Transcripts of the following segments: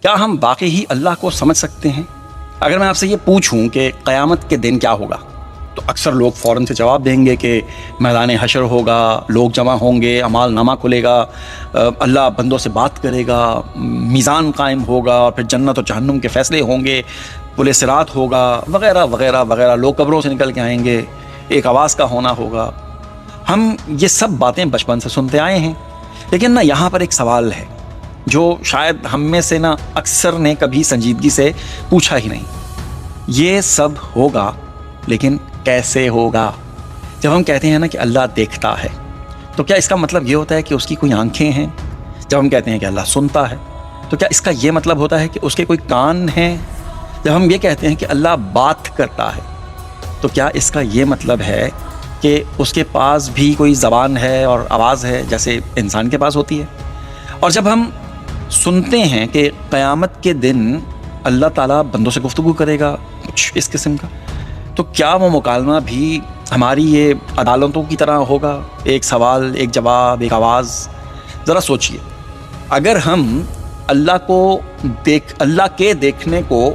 کیا ہم واقعی ہی اللہ کو سمجھ سکتے ہیں؟ اگر میں آپ سے یہ پوچھوں کہ قیامت کے دن کیا ہوگا تو اکثر لوگ فوراً سے جواب دیں گے کہ میدان حشر ہوگا، لوگ جمع ہوں گے، اعمال نامہ کھلے گا، اللہ بندوں سے بات کرے گا، میزان قائم ہوگا، اور پھر جنت و جہنم کے فیصلے ہوں گے، پل صراط ہوگا، وغیرہ وغیرہ وغیرہ، لوگ قبروں سے نکل کے آئیں گے، ایک آواز کا ہونا ہوگا۔ ہم یہ سب باتیں بچپن سے سنتے آئے ہیں، لیکن نا یہاں پر ایک سوال ہے جو شاید ہم میں سے نا اکثر نے کبھی سنجیدگی سے پوچھا ہی نہیں۔ یہ سب ہوگا لیکن کیسے ہوگا؟ جب ہم کہتے ہیں نا کہ اللہ دیکھتا ہے تو کیا اس کا مطلب یہ ہوتا ہے کہ اس کی کوئی آنکھیں ہیں؟ جب ہم کہتے ہیں کہ اللہ سنتا ہے تو کیا اس کا یہ مطلب ہوتا ہے کہ اس کے کوئی کان ہیں؟ جب ہم یہ کہتے ہیں کہ اللہ بات کرتا ہے تو کیا اس کا یہ مطلب ہے کہ اس کے پاس بھی کوئی زبان ہے اور آواز ہے جیسے انسان کے پاس ہوتی ہے؟ اور جب ہم سنتے ہیں کہ قیامت کے دن اللہ تعالیٰ بندوں سے گفتگو کرے گا کچھ اس قسم کا، تو کیا وہ مکالمہ بھی ہماری یہ عدالتوں کی طرح ہوگا؟ ایک سوال، ایک جواب، ایک آواز۔ ذرا سوچئے، اگر ہم اللہ کے دیکھنے کو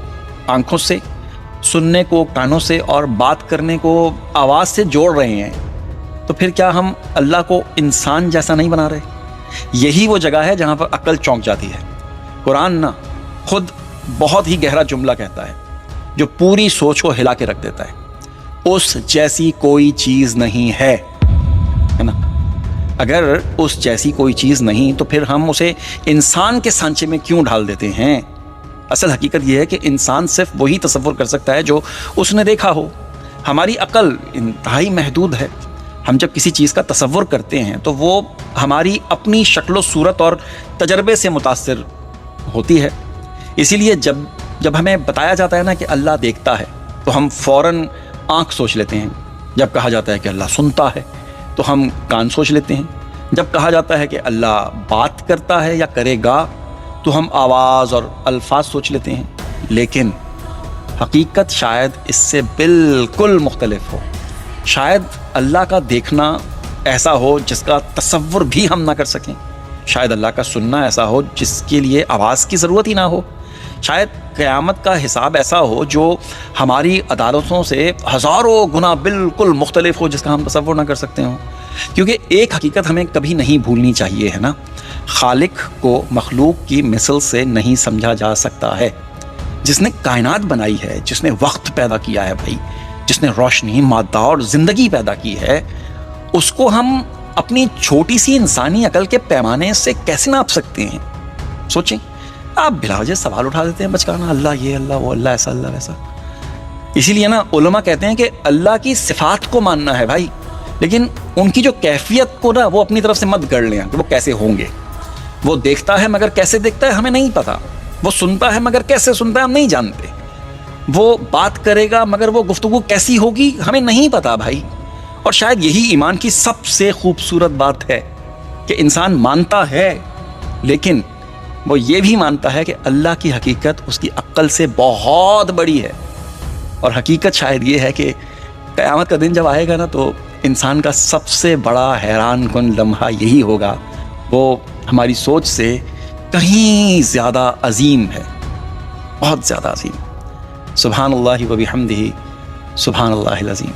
آنکھوں سے، سننے کو کانوں سے اور بات کرنے کو آواز سے جوڑ رہے ہیں تو پھر کیا ہم اللہ کو انسان جیسا نہیں بنا رہے؟ یہی وہ جگہ ہے جہاں پر عقل چونک جاتی ہے۔ قرآن نا خود بہت ہی گہرا جملہ کہتا ہے جو پوری سوچ کو ہلا کے رکھ دیتا ہے، اس جیسی کوئی چیز نہیں ہے نا۔ اگر اس جیسی کوئی چیز نہیں تو پھر ہم اسے انسان کے سانچے میں کیوں ڈھال دیتے ہیں؟ اصل حقیقت یہ ہے کہ انسان صرف وہی تصور کر سکتا ہے جو اس نے دیکھا ہو۔ ہماری عقل انتہائی محدود ہے۔ ہم جب کسی چیز کا تصور کرتے ہیں تو وہ ہماری اپنی شکل و صورت اور تجربے سے متاثر ہوتی ہے۔ اسی لیے جب ہمیں بتایا جاتا ہے نا کہ اللہ دیکھتا ہے تو ہم فوراً آنکھ سوچ لیتے ہیں، جب کہا جاتا ہے کہ اللہ سنتا ہے تو ہم کان سوچ لیتے ہیں، جب کہا جاتا ہے کہ اللہ بات کرتا ہے یا کرے گا تو ہم آواز اور الفاظ سوچ لیتے ہیں۔ لیکن حقیقت شاید اس سے بالکل مختلف ہو۔ شاید اللہ کا دیکھنا ایسا ہو جس کا تصور بھی ہم نہ کر سکیں، شاید اللہ کا سننا ایسا ہو جس کے لیے آواز کی ضرورت ہی نہ ہو، شاید قیامت کا حساب ایسا ہو جو ہماری عدالتوں سے ہزاروں گنا بالکل مختلف ہو جس کا ہم تصور نہ کر سکتے ہوں۔ کیونکہ ایک حقیقت ہمیں کبھی نہیں بھولنی چاہیے ہے نا، خالق کو مخلوق کی مثل سے نہیں سمجھا جا سکتا ہے۔ جس نے کائنات بنائی ہے، جس نے وقت پیدا کیا ہے بھائی، جس نے روشنی، مادہ اور زندگی پیدا کی ہے، اس کو ہم اپنی چھوٹی سی انسانی عقل کے پیمانے سے کیسے ناپ سکتے ہیں؟ سوچیں، آپ بلا وجہ سوال اٹھا دیتے ہیں بچکانا، اللہ یہ، اللہ وہ، اللہ ایسا، اللہ ویسا۔ اسی لیے نا علماء کہتے ہیں کہ اللہ کی صفات کو ماننا ہے بھائی، لیکن ان کی جو کیفیت کو نا وہ اپنی طرف سے مت گڑھ لیں کہ وہ کیسے ہوں گے۔ وہ دیکھتا ہے مگر کیسے دیکھتا ہے ہمیں نہیں پتا، وہ سنتا ہے مگر کیسے سنتا ہے ہم نہیں جانتے، وہ بات کرے گا مگر وہ گفتگو کیسی ہوگی ہمیں نہیں پتا بھائی۔ اور شاید یہی ایمان کی سب سے خوبصورت بات ہے کہ انسان مانتا ہے لیکن وہ یہ بھی مانتا ہے کہ اللہ کی حقیقت اس کی عقل سے بہت بڑی ہے۔ اور حقیقت شاید یہ ہے کہ قیامت کا دن جب آئے گا نا تو انسان کا سب سے بڑا حیران کن لمحہ یہی ہوگا، وہ ہماری سوچ سے کہیں زیادہ عظیم ہے، بہت زیادہ عظیم۔ سبحان اللہ و بحمدہ، سبحان اللہ العظیم۔